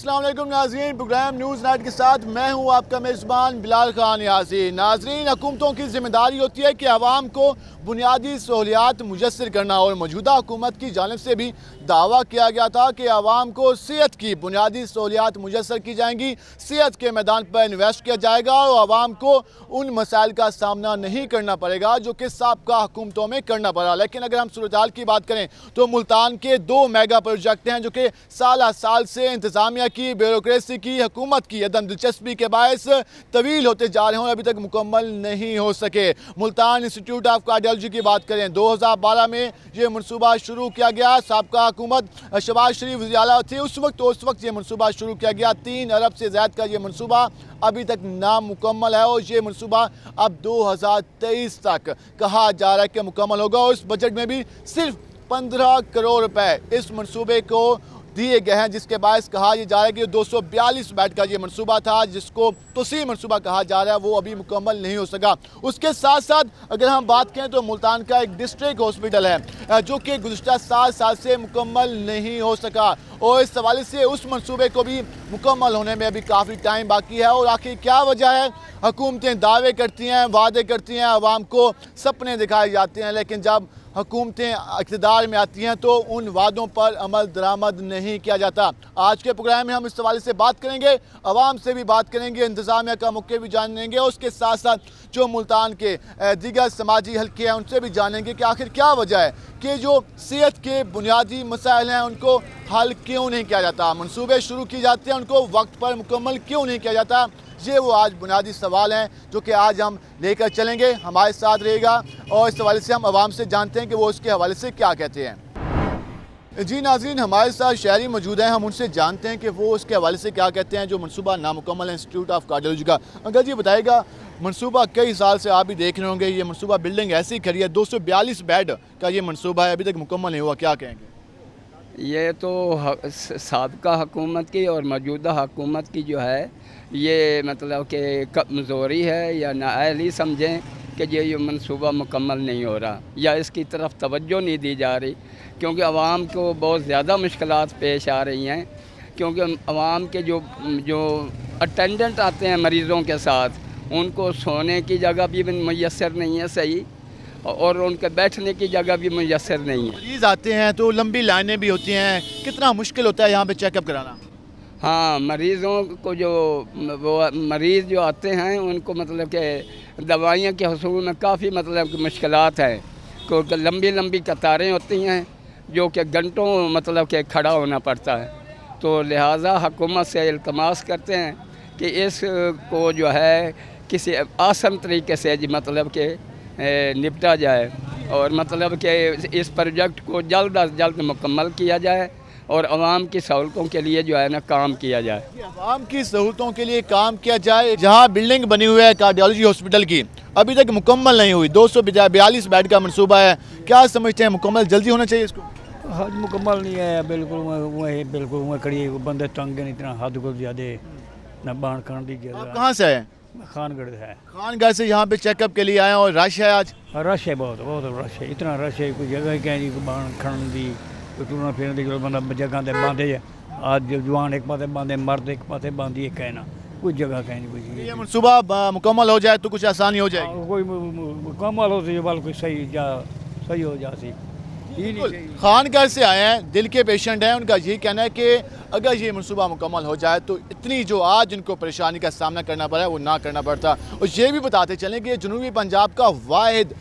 अस्सलाम वालेकुम नाज़रीन, प्रोग्राम न्यूज़ नाइट के साथ मैं हूं आपका मेज़बान बिलाल खान यासीन। नाज़रीन, हुकूमतों की जिम्मेदारी होती है कि आवाम को बुनियादी सहूलियात मुयस्सर करना, और मौजूदा हुकूमत की जानिब से भी दावा किया गया था कि आवाम को सेहत की बुनियादी सहूलियात मुयस्सर की जाएंगी, सेहत के मैदान पर इन्वेस्ट किया जाएगा और आवाम को उन मसाइल का सामना नहीं करना पड़ेगा जो कि साबका हुकूमतों में करना पड़ा। लेकिन अगर हम सूरत हाल की बात करें तो मुल्तान के 2 मेगा प्रोजेक्ट हैं जो कि साल साल से इंतज़ामिया की, ब्यूरोक्रेसी की, हुकूमत की अदम दिलचस्पी के बायस तवील होते जा रहे हैं और अभी तक मुकम्मल नहीं हो सके। मुल्तान इंस्टीट्यूट ऑफ कार्डियोलॉजी की बात करें, 2012 में ये मनसूबा शुरू किया गया। साबका हुकूमत शहबाज शरीफ वज़ीर आला थे उस वक्त ये मनसूबा शुरू किया गया। 3 अरब से ज़्यादा का ये मनसूबा अभी तक नामुकम्मल है और ये मनसूबा अब 2023 तक कहा जा रहा है कि मुकम्मल होगा। और इस बजट में भी सिर्फ 15 करोड़ रुपए इस मनसूबे को दिए गए हैं, जिसके बायस कहा जा रहा है कि 242 बेड का ये मनसूबा था जिसको तोसी मनसूबा कहा जा रहा है, वो अभी मुकम्मल नहीं हो सका। उसके साथ साथ अगर हम बात करें तो मुल्तान का एक डिस्ट्रिक्ट हॉस्पिटल है जो कि गुज़िश्ता 7 साल से मुकम्मल नहीं हो सका और इस हवाले से उस मनसूबे को भी मुकम्मल होने में अभी काफ़ी टाइम बाकी है। और आखिर क्या वजह है? हुकूमतें दावे करती हैं, वादे करती हैं, आवाम को सपने दिखाए जाते हैं, लेकिन जब हुकूमतें इक़्तिदार में आती हैं तो उन वादों पर अमल दरामद नहीं किया जाता। आज के प्रोग्राम में हम इस हवाले से बात करेंगे, आवाम से भी बात करेंगे, इंतज़ामिया का मौके भी जानेंगे और उसके साथ साथ जो मुल्तान के दीगर समाजी हल्के हैं उनसे भी जानेंगे कि आखिर क्या वजह है कि जो सेहत के बुनियादी मसाइल हैं उनको हल क्यों नहीं किया जाता, मनसूबे शुरू किए जाते हैं उनको वक्त पर मुकम्मल क्यों नहीं किया जाता। ये वो आज बुनियादी सवाल हैं जो कि आज हम लेकर चलेंगे, हमारे साथ रहेगा और इस हवाले से हम आवाम से जानते हैं कि वो उसके हवाले से क्या कहते हैं। जी नाज़रीन, हमारे साथ शहरी मौजूद हैं, हम उनसे जानते हैं कि वो उसके हवाले से क्या कहते हैं जो मनसूबा नामुकम्मल है इंस्टीट्यूट ऑफ कार्डियोलॉजी का। अंकल जी बताइएगा, मनसूबा कई साल से आप भी देख रहे होंगे, ये मनसूबा बिल्डिंग ऐसी खड़ी है, 242 बेड का ये मनसूबा है, अभी तक मुकम्मल नहीं हुआ, क्या कहेंगे? ये तो साबका हुकूमत की और मौजूदा हुकूमत की जो है ये मतलब कि कमज़ोरी है या नाअहली समझें कि ये मनसूबा मुकम्मल नहीं हो रहा या इसकी तरफ तवज्जो नहीं दी जा रही, क्योंकि आवाम को बहुत ज़्यादा मुश्किलात पेश आ रही हैं। क्योंकि आवाम के जो अटेंडेंट आते हैं मरीज़ों के साथ, उनको सोने की जगह भी मुयस्सर नहीं है सही और उनके बैठने की जगह भी मुयस्सर नहीं है। मरीज़ आते हैं तो लंबी लाइनें भी होती हैं, कितना मुश्किल होता है यहाँ पे चेकअप कराना? हाँ, मरीज़ों को वो मरीज़ जो आते हैं उनको मतलब कि दवाइयों के हसूल में काफ़ी मतलब कि मुश्किलात हैं, क्योंकि लंबी लंबी कतारें होती हैं जो कि घंटों मतलब कि खड़ा होना पड़ता है। तो लिहाजा हुकूमत से इल्तमास करते हैं कि इसको जो है किसी आसान तरीके से मतलब कि निपटा जाए और मतलब कि इस प्रोजेक्ट को जल्द अज जल्द मुकम्मल किया जाए और आवाम की सहूलतों के लिए जो है ना काम किया जाए। आवाम की सहूलतों के लिए काम किया जाए। जहाँ बिल्डिंग बनी हुई है कार्डियोलॉजी हॉस्पिटल की, अभी तक मुकम्मल नहीं हुई, 242 बेड का मनसूबा है, क्या समझते हैं मुकम्मल जल्दी होना चाहिए इसको? हाँ, मुकम्मल नहीं है, बिल्कुल वह खड़ी बंदे तंग हैं, इतना हद को ज़्यादा न बाण खान की आप कहाँ से हैं? खानगढ़ है। खानगढ़ से यहाँ पे चेकअप के लिए आए और रश है आज? रश है, बहुत बहुत रश है, इतना रश है, कोई जगह कहीं जी बाण खान की, कोई टूरना फिरने की बंदा जगह से बांधे, आज जवान एक पासे बांधे, मर्द एक पासे बांधी, एक कहना कोई जगह कहीं नहीं। कोई ये मनसूबा मुकम्मल हो जाए तो कुछ आसानी हो जाएगी? कोई मुकम्मल हो तो बाल कोई सही हो जाती। खानगढ़ से आए हैं, दिल के पेशेंट हैं, उनका यही कहना है कि अगर ये मनसूबा मुकम्मल हो जाए तो इतनी जो आज इनको परेशानी का सामना करना पड़ा है वो ना करना पड़ता। और ये भी बताते चलें कि जनूबी पंजाब का वाहिद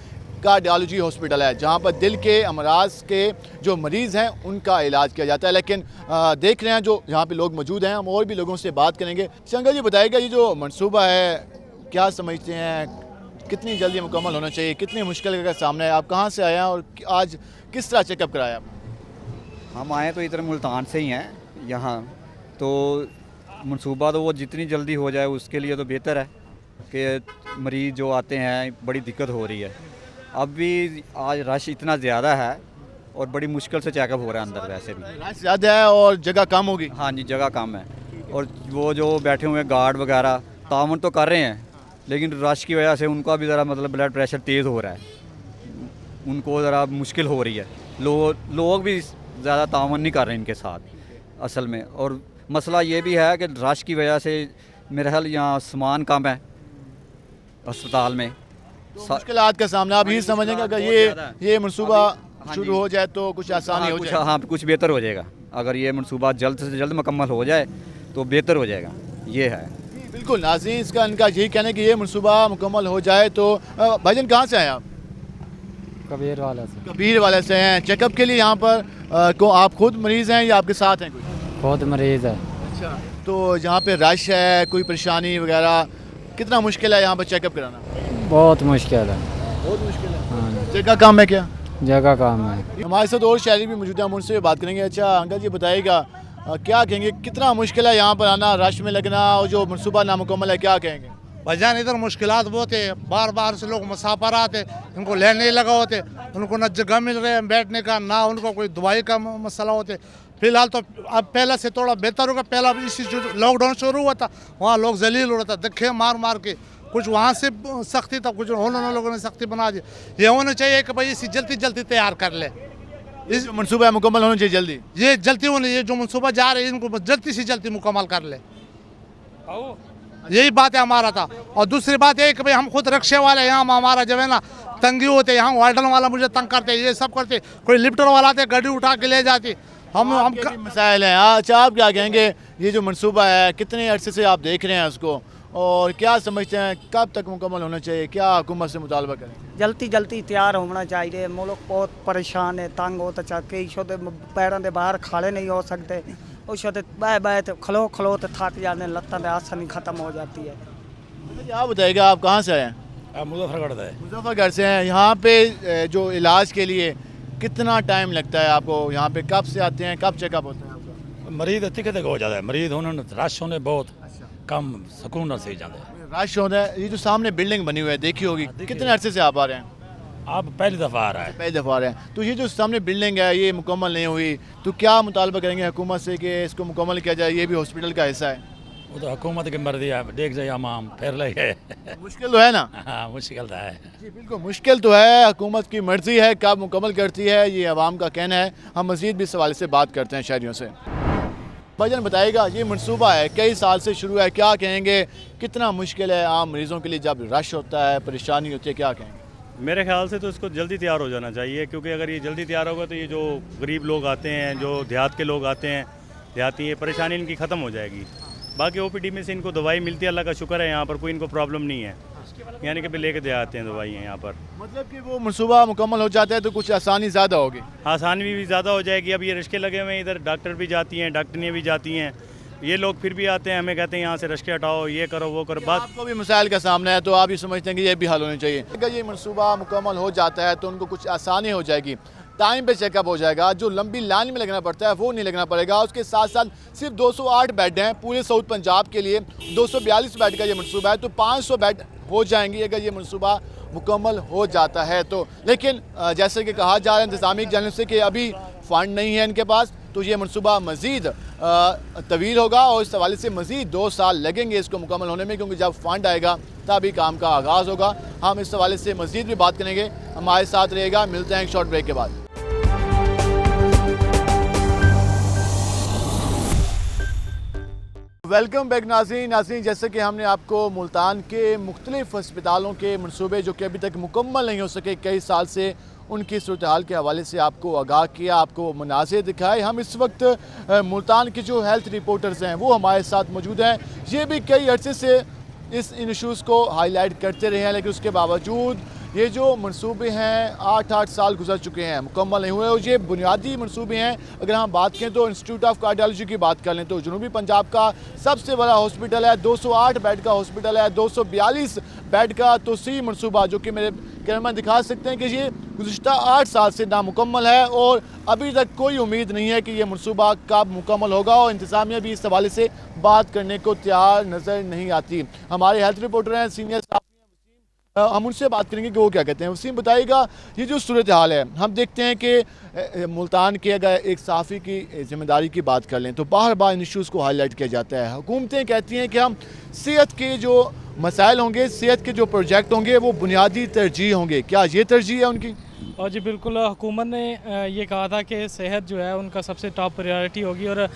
कार्डियोलॉजी हॉस्पिटल है जहाँ पर दिल के अमराज के जो मरीज़ हैं उनका इलाज किया जाता है। लेकिन देख रहे हैं जो यहाँ पे लोग मौजूद हैं, हम और भी लोगों से बात करेंगे। शंकर जी बताइएगा, ये जो मनसूबा है क्या समझते हैं, कितनी जल्दी मुकम्मल होना चाहिए, कितनी मुश्किल का सामना है? आप कहाँ से आए हैं और आज किस तरह चेकअप कराया? हम आए तो इधर मुल्तान से ही हैं यहाँ, तो मनसूबा तो वो जितनी जल्दी हो जाए उसके लिए तो बेहतर है कि मरीज़ जो आते हैं बड़ी दिक्कत हो रही है। अब भी आज रश इतना ज़्यादा है और बड़ी मुश्किल से चेकअप हो रहा है अंदर, वैसे भी रश ज़्यादा है और जगह कम होगी। हाँ जी, जगह कम है और वो जो बैठे हुए गार्ड वगैरह ताउन तो कर रहे हैं, लेकिन रश की वजह से उनका भी ज़रा मतलब ब्लड प्रेशर तेज़ हो रहा है, उनको ज़रा मुश्किल हो रही है। लोग भी ज़्यादा ताउन नहीं कर रहे इनके साथ असल में, और मसला ये भी है कि रश की वजह से मेरे ख्याल यहाँ सामान कम है अस्पताल में। मुश्किलात का सामना आप यही समझेंगे अगर ये मनसूबा शुरू हो जाए तो कुछ आसानी हो जाए। हाँ कुछ बेहतर हो जाएगा। अगर ये मनसूबा जल्द से जल्द मुकम्मल हो जाए तो बेहतर हो जाएगा, ये है। बिल्कुल नाज़रीन, इसका इनका यही कहना है कि ये मनसूबा मुकम्मल हो जाए तो भाईजान कहाँ से आए आप? कबीर वाला से। कबीर वाले से हैं। चेकअप के लिए यहाँ पर को आप खुद मरीज़ हैं या आपके साथ हैं कोई? खुद मरीज़ है। अच्छा, तो यहाँ पे रश है, कोई परेशानी वगैरह, कितना मुश्किल है यहाँ पर चेकअप कराना? बहुत मुश्किल है। बहुत मुश्किल है। हाँ, जगह काम है क्या? जगह काम है। हमारे साथ और शहरी भी मौजूद हैं, हम उनसे बात करेंगे। अच्छा अंकल जी बताइएगा, क्या कहेंगे, कितना मुश्किल है यहाँ पर आना, रश में लगना, और जो मनसूबा नामुकम्मल है, क्या कहेंगे? भाईजान इधर मुश्किलात बहुत है, बार बार से लोग मुसाफर आते, इनको लेन नहीं लगा होते, उनको न जगह मिल रहे हैं बैठने का, ना उनको कोई दवाई का मसला होते। फिलहाल तो अब पहले से थोड़ा बेहतर होगा। पहला इसी लॉकडाउन शुरू हुआ था, वहाँ लोग जलील हो रहा था, धक्के मार मार के, कुछ वहाँ से सख्ती था, कुछ उन्होंने लोगों ने सख्ती बना दी। ये होना चाहिए कि भाई इसी जल्दी जल्दी तैयार कर ले, इस मनसूबा मुकम्मल होना चाहिए जल्दी। ये जल्दी होने, ये जो मनसूबा जा रहे हैं इनको जल्दी से जल्दी मुकम्मल कर ले, यही बात है हमारा था। और दूसरी बात है कि भाई हम खुद रक्शे वाले, यहाँ हमारा जो है ना तंगी होते, यहाँ वार्डन वाला मुझे तंग करते, ये सब करते, कोई लिफ्टर वाला आते गाड़ी उठा के ले जाती। हम मसाइल हैं। अच्छा आप क्या कहेंगे, ये जो मनसूबा है कितने अरसे से आप देख रहे हैं उसको, और क्या समझते हैं कब तक मुकम्मल होना चाहिए, क्या हुकूमत से मुतालबा करें? जल्दी जल्दी तैयार होना चाहिए। मुल्क बहुत परेशान है, तंग होता चाहते पैरों के बाहर खड़े नहीं हो सकते, उस बह बह तो खलो खलो तो थक जाते, लत्तों आसानी ख़त्म हो जाती है। आप बताइएगा, आप कहाँ से आए हैं? मुजफ्फरगढ़ से। मुजफ्फरगढ़ से हैं। यहाँ पे जो इलाज के लिए कितना टाइम लगता है आपको? यहाँ पे कब से आते हैं, कब चेकअप होता है आपका? मरीज तिक हो जाता है, मरीज होने रश होने बहुत कम सुकून से जाते हैं। रश होता है। ये जो सामने बिल्डिंग बनी हुई है देखी होगी, कितने अरसे से आप आ रहे हैं? आप पहली दफ़ा आ रहा है। पहली दफ़ा आ रहे हैं। तो ये जो सामने बिल्डिंग है ये मुकम्मल नहीं हुई, तो क्या मुतालबा करेंगे हुकूमत से कि इसको मुकम्मल किया जाए? ये भी हॉस्पिटल का हिस्सा है। वो तो हुकूमत की मर्जी है, देख जाए हम फिर लगे। मुश्किल तो है ना? हाँ मुश्किल तो है जी बिल्कुल मुश्किल तो है, हुकूमत की मर्जी है, कब मुकम्मल करती है ये आवाम का कहना है। हम मज़ीद भी इस हवाले से बात करते हैं शहरियों से। भाईजान बताइएगा, ये मनसूबा है कई साल से शुरू है, क्या कहेंगे कितना मुश्किल है आम मरीज़ों के लिए जब रश होता है, परेशानी होती है, क्या कहेंगे? मेरे ख्याल से तो इसको जल्दी तैयार हो जाना चाहिए, क्योंकि अगर ये जल्दी तैयार होगा तो ये जो गरीब लोग आते हैं, जो देहात के लोग आते हैं, देहाती, ये परेशानी इनकी ख़त्म हो जाएगी। बाकी ओपीडी में से इनको दवाई मिलती है, अल्लाह का शुक्र है, यहाँ पर कोई इनको प्रॉब्लम नहीं है, यानी कि भी लेके दे आते हैं दवाई यहाँ पर। मतलब कि वो मनसूबा मुकम्मल हो जाता है तो कुछ आसानी ज़्यादा होगी? आसानी भी ज़्यादा हो जाएगी। अब ये रिश्के लगे हुए हैं, इधर डॉक्टर भी जाती हैं, डॉक्टरियाँ भी जाती हैं, ये लोग फिर भी आते हैं, हमें कहते हैं यहाँ से रिश्के हटाओ, ये करो वो करो। बात आपको भी मसाइल का सामना है तो आप ये समझते हैं कि ये भी हल होने चाहिए? अगर ये मनसूबा मुकम्मल हो जाता है तो उनको कुछ आसानी हो जाएगी, टाइम पे चेकअप हो जाएगा, जो लंबी लाइन में लगना पड़ता है वो नहीं लगना पड़ेगा। उसके साथ साथ सिर्फ 208 बेड हैं पूरे साउथ पंजाब के लिए, 242 बेड का ये मनसूबा है, तो 500 बेड हो जाएंगी अगर ये मनसूबा मुकम्मल हो जाता है तो। लेकिन जैसे कि कहा जा रहा है इंतज़ामी जानिब से कि अभी फ़ंड नहीं है इनके पास, तो ये मनसूबा मज़ीद तवील होगा और इस हवाले से मज़ीद 2 साल लगेंगे इसको मुकम्मल होने में, क्योंकि जब फ़ंड आएगा तभी काम का आगाज़ होगा। हम इस हवाले से मज़ीद भी बात करेंगे, हमारे साथ रहेगा। मिलते हैं एक शॉर्ट ब्रेक के बाद। वेलकम बैक नाज़रीन, जैसे कि हमने आपको मुल्तान के मुख्तलिफ अस्पतालों के मनसूबे जो कि अभी तक मुकम्मल नहीं हो सके कई साल से, उनकी सूरत हाल के हवाले से आपको आगाह किया, आपको मनाज़िर दिखाए। हम इस वक्त मुल्तान के जो हेल्थ रिपोर्टर्स हैं वो हमारे साथ मौजूद हैं। ये भी कई अरसे से इन इशूज़ को हाईलाइट करते रहे हैं, लेकिन उसके बावजूद ये जो मनसूबे हैं 8 साल गुजर चुके हैं, मुकम्मल नहीं हुए। और ये बुनियादी मनसूबे हैं। अगर हम बात करें तो इंस्टीट्यूट ऑफ कार्डियोलॉजी की बात कर लें तो जनूबी पंजाब का सबसे बड़ा हॉस्पिटल है, 208 बेड का हॉस्पिटल है, 242 बेड का तोसी मनसूबा जो कि मेरे कैमरा दिखा सकते हैं कि ये गुज़िश्ता 8 साल से नामुकम्मल है और अभी तक कोई उम्मीद नहीं है कि ये मनसूबा कब मुकम्मल होगा, और इंतज़ामिया भी इस हवाले से बात करने को तैयार नज़र नहीं आती। हमारे हेल्थ रिपोर्टर हैं सीनियर, हम उनसे बात करेंगे कि वो क्या कहते हैं। वसीम बताइएगा, ये जो सूरत हाल है, हम देखते हैं कि मुल्तान के अगर एक सहाफ़ी की ज़िम्मेदारी की बात कर लें तो बार बार इन इशूज़ को हाईलाइट किया जाता है। हुकूमतें कहती हैं कि हम सेहत के जो मसाइल होंगे, सेहत के जो प्रोजेक्ट होंगे वो बुनियादी तरजीह होंगे। क्या ये तरजीह है उनकी? और जी बिल्कुल, हुकूमत ने ये कहा था कि सेहत जो है उनका सबसे टॉप प्रायोरिटी होगी, और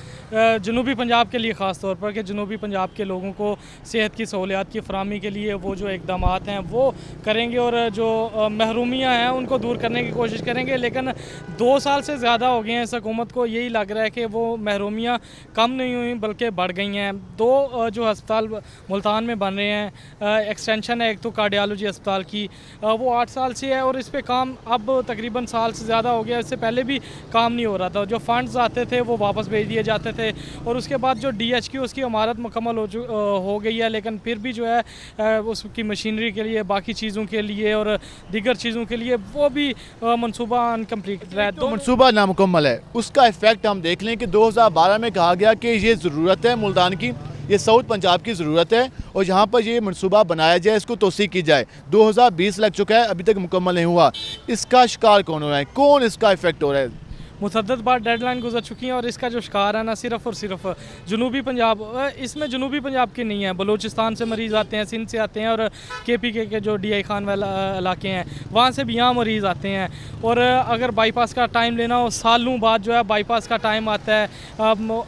जनूबी पंजाब के लिए ख़ास तौर पर कि जनूबी पंजाब के लोगों को सेहत की सहूलियात की फराहमी के लिए वो जो इकदाम हैं वो करेंगे, और जो महरूमियाँ हैं उनको दूर करने की कोशिश करेंगे। लेकिन 2 साल से ज़्यादा हो गए हैं इस हुकूमत को, यही लग रहा है कि वो महरूमियाँ कम नहीं हुई बल्कि बढ़ गई हैं। 2 जो अस्पताल मुल्तान में बन रहे हैं, एक्सटेंशन है एक तो कार्डियोलॉजी अस्पताल की, वो 8 साल से है और इस पे काम अब तकरीबन साल से ज़्यादा हो गया। इससे पहले भी काम नहीं हो रहा था, जो फंड्स आते थे वो वापस भेज दिए जाते थे, और उसके बाद जो DHQ उसकी इमारत मुकम्मल हो गई है, लेकिन फिर भी जो है उसकी मशीनरी के लिए, बाकी चीज़ों के लिए और दीगर चीज़ों के लिए वो भी मनसूबा अनकम्प्लीट है। तो मनसूबा नामुकम्मल है, उसका इफेक्ट हम देख लें कि 2012 में कहा गया कि ये ज़रूरत है मुल्तान की, ये साउथ पंजाब की ज़रूरत है और यहाँ पर ये मनसूबा बनाया जाए, इसको तोसी की जाए। 2020 लग चुका है, अभी तक मुकम्मल नहीं हुआ। इसका शिकार कौन हो रहा है, कौन इसका इफेक्ट हो रहा है? मुतअद्दिद बार डेडलाइन गुजर चुकी हैं और इसका जो शिकार है ना सिर्फ़ और सिर्फ जनूबी पंजाब, इसमें जनूबी पंजाब के नहीं है, बलूचिस्तान से मरीज़ आते हैं, सिंध से आते हैं, और KPK के जो DI खान वाला इलाके हैं वहाँ से भी यहाँ मरीज़ आते हैं। और अगर बाईपास का टाइम लेना हो, सालों बाद जो है बाईपास का टाइम आता है।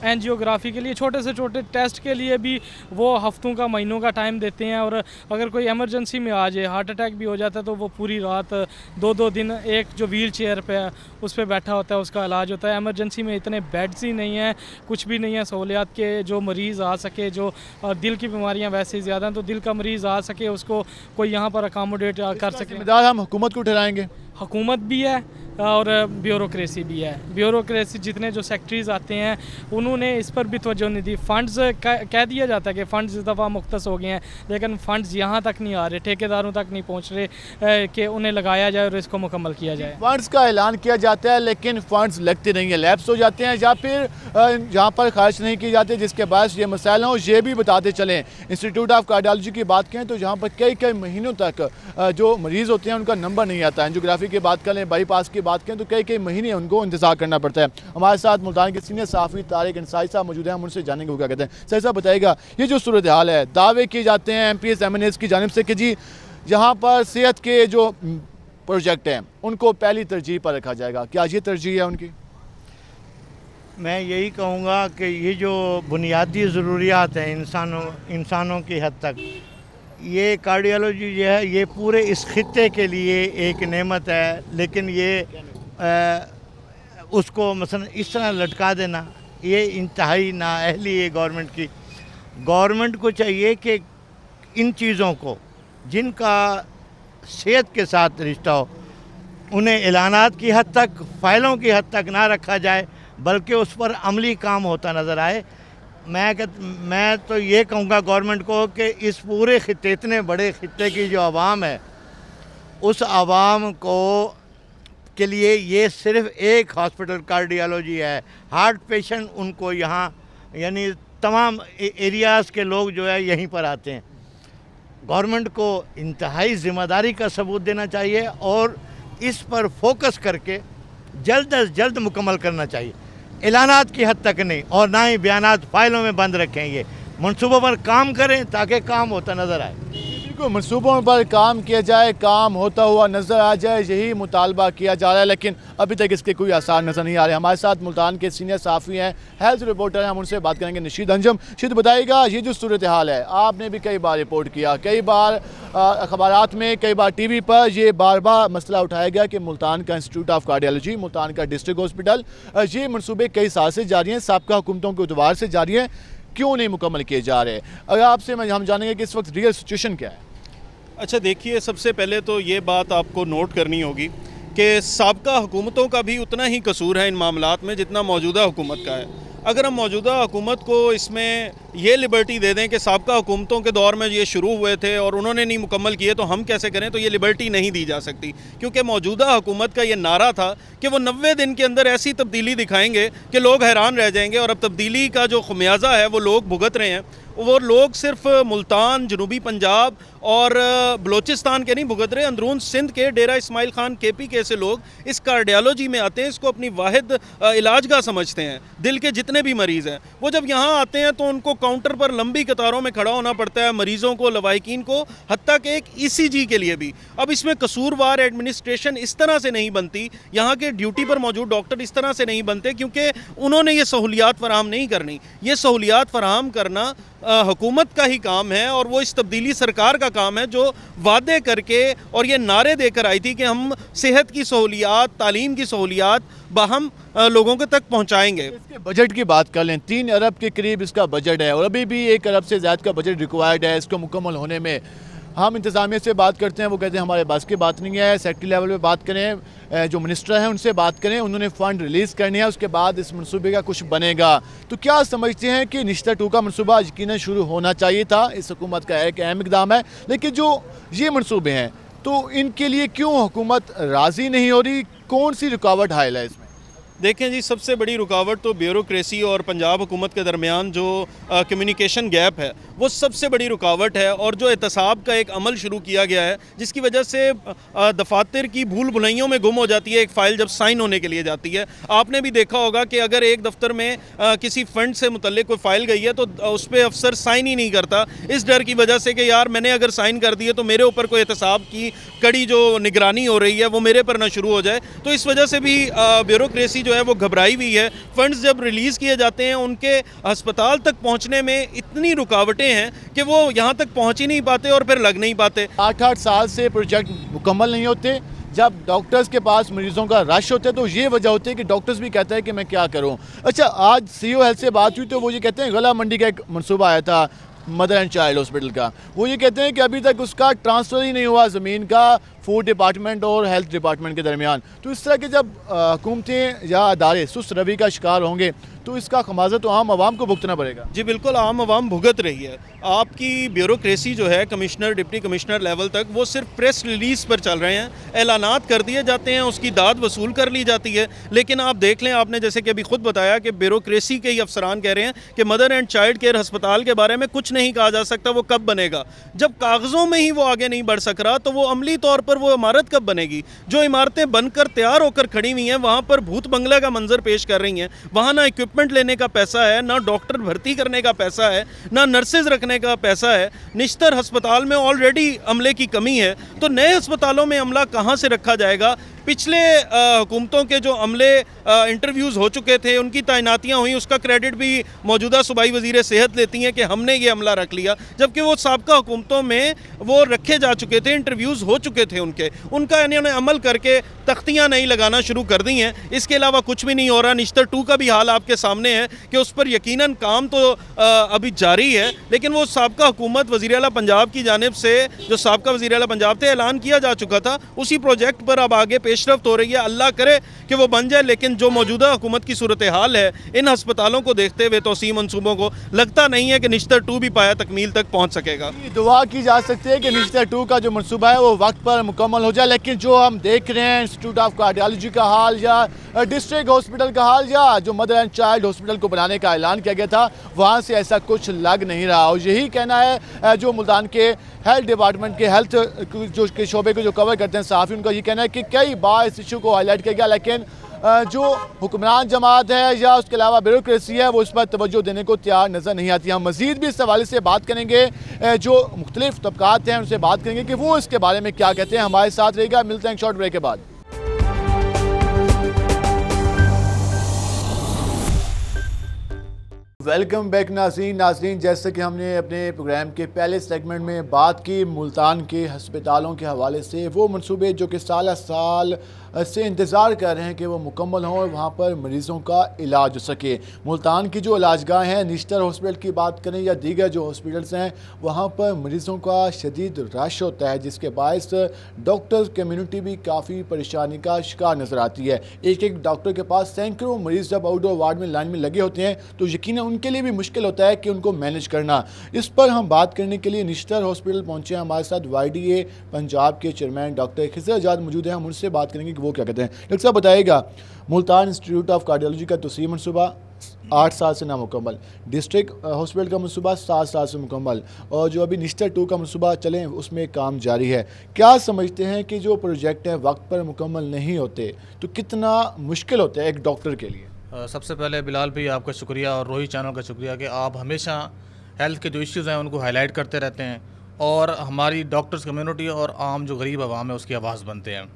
एंजियोग्राफी के लिए, छोटे से छोटे टेस्ट के लिए भी वो हफ्तों का, महीनों का टाइम देते हैं, और अगर कोई एमरजेंसी में आ जाए, हार्ट अटैक भी हो जाता है, तो वो पूरी रात 2-2 दिन एक जो व्हील चेयर पे उस पर बैठा होता है, उसका इलाज होता है। एमरजेंसी में इतने बेड्स ही नहीं हैं, कुछ भी नहीं है सहूलियात के जो मरीज़ आ सके, जो दिल की बीमारियां वैसे ही ज़्यादा हैं, तो दिल का मरीज़ आ सके उसको कोई यहाँ पर अकामोडेट कर सके। जिम्मेदार हम हुकूमत को ठहराएंगे, हुकूमत भी है और ब्यूरोक्रेसी भी है। ब्यूरोक्रेसी, जितने जो सेक्रेटरीज़ आते हैं उन्होंने इस पर भी तवज्जो नहीं दी। फ़ंड्स कह दिया जाता है कि फ़ंड्स इस दफ़ा मुख्तस हो गए हैं, लेकिन फ़ंड्स यहाँ तक नहीं आ रहे, ठेकेदारों तक नहीं पहुँच रहे कि उन्हें लगाया जाए और इसको मुकम्मल किया जाए। फ़ंड्स का ऐलान किया जाता है लेकिन फ़ंड्स लगते नहीं है, लैप्स हो जाते हैं या फिर जहाँ पर खर्च नहीं की जाती, जिसके बाद ये मसाइल हों। ये भी बताते चलें, इंस्टीट्यूट ऑफ कार्डियोलॉजी की बात करें तो जहाँ पर कई महीनों तक जो मरीज़ होते हैं उनका नंबर नहीं आता। एंजियोग्राफी की बात करें, बाईपास की बात करें तो कई महीने उनको इंतजार करना पड़ता है। हमारे साथ मुल्तान के सीनियर सहाफ़ी तारिक अंसारी साहब मौजूद हैं, हम उनसे जानेंगे वो क्या कहते हैं। सर साहब बताइएगा, ये जो सूरत हाल है, दावे किए जाते हैं MPs MNAs की जानिब से कि जी यहाँ पर सेहत के जो प्रोजेक्ट हैं उनको पहली तरजीह पर रखा जाएगा, क्या ये तरजीह है उनकी? मैं यही कहूँगा कि ये जो बुनियादी ज़रूरियात हैं इंसानों की हद तक, ये कार्डियोलॉजी जो है ये पूरे इस खित्ते के लिए एक नेमत है, लेकिन ये उसको मसलन इस तरह लटका देना ये इंतहाई नाअहली है गवर्नमेंट की। गवर्नमेंट को चाहिए कि इन चीज़ों को जिनका सेहत के साथ रिश्ता हो उन्हें ऐलानात की हद तक, फ़ाइलों की हद तक ना रखा जाए, बल्कि उस पर अमली काम होता नज़र आए। मैं तो ये कहूँगा गवर्नमेंट को कि इस पूरे खित्ते, इतने बड़े खित्ते की जो आवाम है, उस आवाम को के लिए ये सिर्फ़ एक हॉस्पिटल कार्डियोलॉजी है। हार्ट पेशेंट उनको यहाँ यानी तमाम एरियाज़ के लोग जो है यहीं पर आते हैं। गवर्नमेंट को इंतहाई ज़िम्मेदारी का सबूत देना चाहिए और इस पर फोकस करके जल्द अज जल्द मुकम्मल करना चाहिए। ऐलानात की हद तक नहीं और ना ही बयानात फाइलों में बंद रखें, ये मनसूबों पर काम करें ताकि काम होता नज़र आए। बिल्कुल, मनसूबों पर काम किया जाए, काम होता हुआ नज़र आ जाए, यही मुतालबा किया जा रहा है, लेकिन अभी तक इसके कोई आसार नज़र नहीं आ रहे। हमारे साथ मुल्तान के सीनियर सहाफ़ी हैं, हेल्थ रिपोर्टर हैं, हम उनसे बात करेंगे। नशीद अंजम, शीद बताइएगा, ये जो सूरत हाल है, आपने भी कई बार रिपोर्ट किया, कई बार अखबारात में, कई बार TV पर ये बार मसला उठाया गया कि मुल्तान का इंस्टीट्यूट ऑफ कार्डियोलॉजी, मुल्तान का डिस्ट्रिक्ट हॉस्पिटल, ये मनसूबे कई साल से जारी हैं, साबका हुकूमतों के उतवार से जारी हैं, क्यों नहीं मुकम्मल किए जा रहे? अगर आपसे हम जानेंगे कि इस वक्त रियल सिचुएशन क्या है। अच्छा देखिए, सबसे पहले तो ये बात आपको नोट करनी होगी कि साबका हुकूमतों का भी उतना ही कसूर है इन मामलात में जितना मौजूदा हुकूमत का है। अगर हम मौजूदा हुकूमत को इसमें ये लिबर्टी दे दें कि साबका हुकूमतों के दौर में ये शुरू हुए थे और उन्होंने नहीं मुकम्मल किए तो हम कैसे करें, तो ये लिबर्टी नहीं दी जा सकती, क्योंकि मौजूदा हुकूमत का ये नारा था कि वो 90 दिन के अंदर ऐसी तब्दीली दिखाएंगे कि लोग हैरान रह जाएंगे। और अब तब्दीली का जो खमियाजा है वो लोग भुगत रहे हैं। वो लोग सिर्फ मुल्तान, जनूबी पंजाब और बलोचिस्तान के नहीं भुगत रहे, अंदरून सिंध के डेरा इस्माइल खान KPK से लोग इस कार्डियोलॉजी में आते हैं, इसको अपनी वाहिद इलाजगाह समझते हैं। दिल के जितने भी मरीज़ हैं वो जब यहाँ आते हैं तो उनको काउंटर पर लंबी कतारों में खड़ा होना पड़ता है मरीजों को, लवाहिकीन को, हत्ता कि एक ECG के लिए भी। अब इसमें कसूरवार एडमिनिस्ट्रेशन इस तरह से नहीं बनती, यहाँ के ड्यूटी पर मौजूद डॉक्टर इस तरह से नहीं बनते, क्योंकि उन्होंने ये सहूलियात फराहम नहीं करनी। ये सहूलियात फराहम करना हुकूमत का ही काम है, और वो इस तब्दीली सरकार का काम है जो वादे करके और ये नारे देकर आई थी कि हम सेहत की सहूलियात, तालीम की सहूलियात बाहम लोगों के तक पहुंचाएंगे। इसके बजट की बात कर लें, 3 अरब के करीब इसका बजट है और अभी भी 1 अरब से ज़्यादा का बजट रिक्वायर्ड है इसको मुकम्मल होने में। हम इंतज़ामिया से बात करते हैं, वो कहते हैं हमारे बस की बात नहीं है। सेक्रेटरी लेवल पे बात करें, जो मिनिस्टर हैं उनसे बात करें, उन्होंने फ़ंड रिलीज़ करने हैं, उसके बाद इस मनसूबे का कुछ बनेगा। तो क्या समझते हैं कि निश्ता 2 का मनसूबा यकीनन शुरू होना चाहिए था, इस हुकूमत का एक अहम इक़दाम है, लेकिन जो ये मनसूबे हैं तो इनके लिए क्यों हुकूमत राज़ी नहीं हो रही? कौन सी रुकावट हायल है इसमें? देखें जी, सबसे बड़ी रुकावट तो ब्यूरोक्रेसी और पंजाब हुकूमत के दरमियान जो कम्युनिकेशन गैप है वो सबसे बड़ी रुकावट है, और जो एहतसाब का एक अमल शुरू किया गया है जिसकी वजह से दफातर की भूल भुलैयों में गुम हो जाती है एक फ़ाइल जब साइन होने के लिए जाती है। आपने भी देखा होगा कि अगर एक दफ्तर में किसी फ़ंड से मुतल्लिक कोई फ़ाइल गई है तो उस पर अफसर साइन ही नहीं करता, इस डर की वजह से कि यार मैंने अगर साइन कर दिए तो मेरे ऊपर कोई एहतसाब की कड़ी जो निगरानी हो रही है वो मेरे पर ना शुरू हो जाए। तो इस वजह से भी ब्यूरोक्रेसी जो है वो घबराई हुई है। फंड्स जब रिलीज़ किए जाते हैं उनके अस्पताल तक पहुंचने में इतनी रुकावटें हैं कि वो यहाँ तक पहुंच ही नहीं पाते और फिर लग नहीं पाते। 8-8 साल से प्रोजेक्ट मुकम्मल नहीं होते। जब डॉक्टर्स के पास मरीजों का रश होता है तो ये वजह होती है कि डॉक्टर्स भी कहते हैं कि मैं क्या करूं। अच्छा, आज CEO हेल्थ से बात हुई तो वो ये कहते हैं गला मंडी का एक मनसूबा आया था मदर एंड चाइल्ड हॉस्पिटल का, वो ये कहते हैं कि अभी तक उसका ट्रांसफ़र ही नहीं हुआ ज़मीन का फूड डिपार्टमेंट और हेल्थ डिपार्टमेंट के दरमियान। तो इस तरह के जब हुकूमतें या अदारे सुस्त रवि का शिकार होंगे तो इसका खमाजा तो आम आवाम को भुगतना पड़ेगा। जी बिल्कुल, आम आवाम भुगत रही है। आपकी ब्यूरोक्रेसी जो है कमिश्नर, डिप्टी कमिश्नर लेवल तक, वो सिर्फ प्रेस रिलीज़ पर चल रहे हैं, ऐलानात कर दिए जाते हैं, उसकी दाद वसूल कर ली जाती है। लेकिन आप देख लें, आपने जैसे कि अभी खुद बताया कि ब्यूरोक्रेसी के ही अफसरान कह रहे हैं कि मदर एंड चाइल्ड केयर अस्पताल के बारे में कुछ नहीं कहा जा सकता, वो कब बनेगा। जब कागज़ों में ही वो आगे नहीं बढ़ सक रहा तो वो अमली तौर पर वो इमारत कब बनेगी? जो इमारतें बनकर तैयार होकर खड़ी हुई हैं वहाँ पर भूत बंगला का मंजर पेश कर रही हैं। वहाँ ना इक्विपमेंट लेने का पैसा है, ना डॉक्टर भर्ती करने का पैसा है, ना नर्सेज रखने का पैसा है। निश्तर अस्पताल में ऑलरेडी अमले की कमी है, तो नए अस्पतालों में अमला कहाँ से रखा जाएगा? पिछले हुकूमतों के जो अमले इंटरव्यूज़ हो चुके थे, उनकी तैनातियाँ हुई, उसका क्रेडिट भी मौजूदा सूबाई वज़ीर सेहत लेती हैं कि हमने ये अमला रख लिया, जबकि वो साबका हुकूमतों में वो रखे जा चुके थे, इंटरव्यूज़ हो चुके थे उनका इन्होंने अमल करके तख्तियाँ नहीं लगाना शुरू कर दी हैं। इसके अलावा कुछ भी नहीं हो रहा। निश्तर 2 का भी हाल आपके सामने है कि उस पर यकीनन काम तो अभी जारी है, लेकिन वो साबका हुकूमत वज़ीर आला पंजाब की जानिब से, जो साबका वज़ीर आला पंजाब थे, ऐलान किया जा चुका था, उसी प्रोजेक्ट पर अब आगे पेशरफ्त हो रही है। अल्लाह करे कि वो बन जाए, लेकिन जो मौजूदा हुकूमत की सूरत हाल है इन अस्पतालों को देखते हुए तोसी मंसूबों को लगता नहीं है कि निश्तर 2 भी पाया तकमील तक पहुँच सकेगा। दुआ की जा सकती है कि निश्तर 2 का जो मनसूबा है वो वक्त पर मुकम्मल हो जाए, लेकिन जो हम देख रहे हैं इंस्टीट्यूट ऑफ कार्डियोलॉजी का हाल या डिस्ट्रिक्ट हॉस्पिटल का हाल या जो मदर एंड चाइल्ड हॉस्पिटल को बनाने का ऐलान किया गया था, वहाँ से ऐसा कुछ लग नहीं रहा। और यही कहना है जो मुल्तान के हेल्थ डिपार्टमेंट के हेल्थ जो के शोबे को जो कवर करते हैं सहाफ़ी, उनका ये कहना है कि कई बार इस इशू को हाईलाइट किया गया, लेकिन जो हुक्मरान जमात है या उसके अलावा ब्यूरोक्रेसी है वो उस पर तवज्जो देने को तैयार नज़र नहीं आती। हम मज़ीद भी इस हवाले से बात करेंगे, जो मुख्तलिफ तबकात हैं उनसे बात करेंगे कि वो इसके बारे में क्या कहते हैं। हमारे साथ रहेगा, मिलते हैं एक शॉर्ट ब्रेक के बाद। वेलकम बैक नाज़रीन, जैसे कि हमने अपने प्रोग्राम के पहले सेगमेंट में बात की मुल्तान के हस्पतालों के हवाले से, वो मनसूबे जो कि साल साल से इंतज़ार कर रहे हैं कि वो मुकम्मल हों और वहाँ पर मरीज़ों का इलाज हो सके। मुल्तान की जो इलाजगाह हैं, निश्तर हॉस्पिटल की बात करें या दीगर जो हॉस्पिटल्स हैं, वहाँ पर मरीज़ों का शदीद रश होता है, जिसके बायस डॉक्टर कम्यूनिटी भी काफ़ी परेशानी का शिकार नज़र आती है। एक एक डॉक्टर के पास सैकड़ों मरीज़ जब आउटडोर वार्ड में लाइन में लगे होते हैं तो यकीनन उनके लिए भी मुश्किल होता है कि उनको मैनेज करना। इस पर हम बात करने के लिए निश्तर हॉस्पिटल पहुँचे हैं। हमारे साथ YDA पंजाब के चेयरमैन डॉक्टर खिज़र आज़ाद मौजूद हैं। हम उनसे बात करेंगे कि वो क्या कहते हैं। डॉक्टर साहब बताइएगा, मुल्तान इंस्टीट्यूट ऑफ कार्डियोलॉजी का तोसीह मनसूबा 8 साल से नामुकम्मल, डिस्ट्रिक्ट हॉस्पिटल का मनसूबा 7 साल से मुकम्मल, और जो अभी निश्तर 2 का मनसूबा चले उसमें काम जारी है। क्या समझते हैं कि जो प्रोजेक्ट हैं वक्त पर मुकम्मल नहीं होते तो कितना मुश्किल होता है एक डॉक्टर के लिए? सबसे पहले बिलाल भाई आपका शुक्रिया और रोही चैनल का शुक्रिया कि आप हमेशा हेल्थ के जो इश्यूज़ हैं उनको हाईलाइट करते रहते हैं और हमारी डॉक्टर्स कम्युनिटी और आम जो गरीब आवाम है उसकी आवाज़ बनते हैं।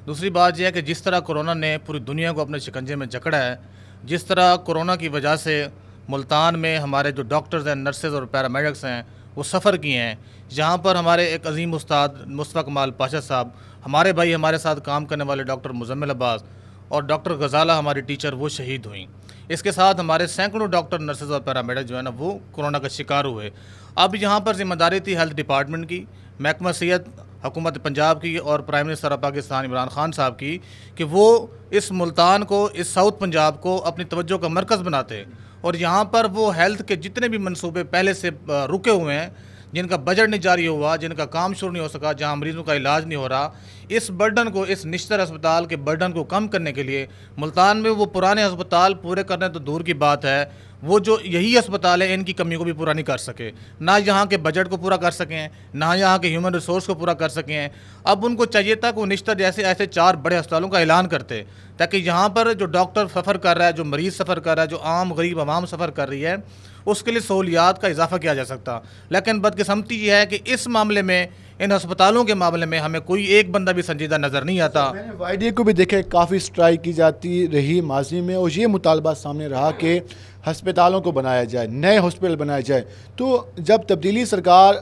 दूसरी बात यह है कि जिस तरह कोरोना ने पूरी दुनिया को अपने शिकंजे में जकड़ा है, जिस तरह कोरोना की वजह से मुल्तान में हमारे जो डॉक्टर्स हैं, नर्सेज और पैरामेडिक्स हैं वो सफ़र किए हैं, जहाँ पर हमारे एक अजीम उस्ताद मुस्तफ़ा कमाल पाशा साहब, हमारे भाई हमारे साथ काम करने वाले डॉक्टर मुज़म्मिल अब्बास और डॉक्टर गज़ाला हमारी टीचर वो शहीद हुई। इसके साथ हमारे सैकड़ों डॉक्टर, नर्सेज और पैरामेडिक जो है ना वो कोरोना का शिकार हुए। अब यहाँ पर जिम्मेदारी थी हेल्थ डिपार्टमेंट की, महकमा सेहत हुकूमत पंजाब की और prime minister of Pakistan Imran Khan साहब की कि वो इस मुल्तान को, इस साउथ पंजाब को अपनी तवज्जो का मरकज़ बनाते और यहाँ पर वो हेल्थ के जितने भी मंसूबे पहले से रुके हुए हैं, जिनका बजट नहीं जारी हुआ, जिनका काम शुरू नहीं हो सका, जहाँ मरीज़ों का इलाज नहीं हो रहा, इस बर्डन को, इस निश्तर अस्पताल के बर्डन को कम करने के लिए मुल्तान में वो पुराने अस्पताल पूरे करने तो दूर की बात है, वो जो यही अस्पताल है इनकी कमी को भी पूरा नहीं कर सके, ना यहाँ के बजट को पूरा कर सकें, ना यहाँ के ह्यूमन रिसोर्स को पूरा कर सकें। अब उनको चाहिए था कि वो निश्तर जैसे ऐसे 4 बड़े अस्पतालों का ऐलान करते ताकि यहाँ पर जो डॉक्टर सफ़र कर रहा है, जो मरीज़ सफ़र कर रहा है, जो आम गरीब आवाम सफ़र कर रही है, उसके लिए सहूलियात का इजाफा किया जा सकता। लेकिन बदकिस्मती ये है कि इस मामले में, इन अस्पतालों के मामले में हमें कोई एक बंदा भी संजीदा नज़र नहीं आता। मैंने वाइडीए को भी देखे, काफ़ी स्ट्राइक की जाती रही माजी में और ये मुतालबा सामने रहा कि हस्पतालों को बनाया जाए, नए हॉस्पिटल बनाए जाए। तो जब तब्दीली सरकार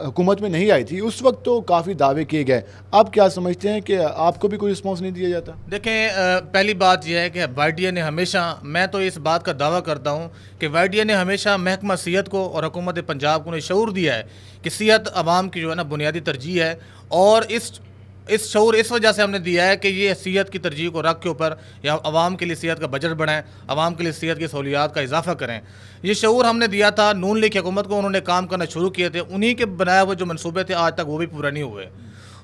हुकूमत में नहीं आई थी उस वक्त तो काफ़ी दावे किए गए, अब क्या समझते हैं कि आपको भी कोई रिस्पॉन्स नहीं दिया जाता? देखें, पहली बात यह है कि वाइडीए ने हमेशा, मैं तो इस बात का दावा करता हूँ कि वाइडीए ने हमेशा महकमा सेहत को और हुकूमत पंजाब को शऊर दिया है कि सेहत आवाम की जो है ना बुनियादी तरजीह है और इस शऊर इस वजह से हमने दिया है कि ये सेहत की तरजीह को रख के ऊपर या आवाम के लिए सेहत का बजट बढ़ाएं, आवाम के लिए सेहत की सहूलियात का इजाफा करें। ये शऊर हमने दिया था नून लीग की हुकूमत को, उन्होंने काम करना शुरू किए थे, उन्हीं के बनाए हुए जो मनसूबे थे आज तक वो भी पूरा नहीं हुए।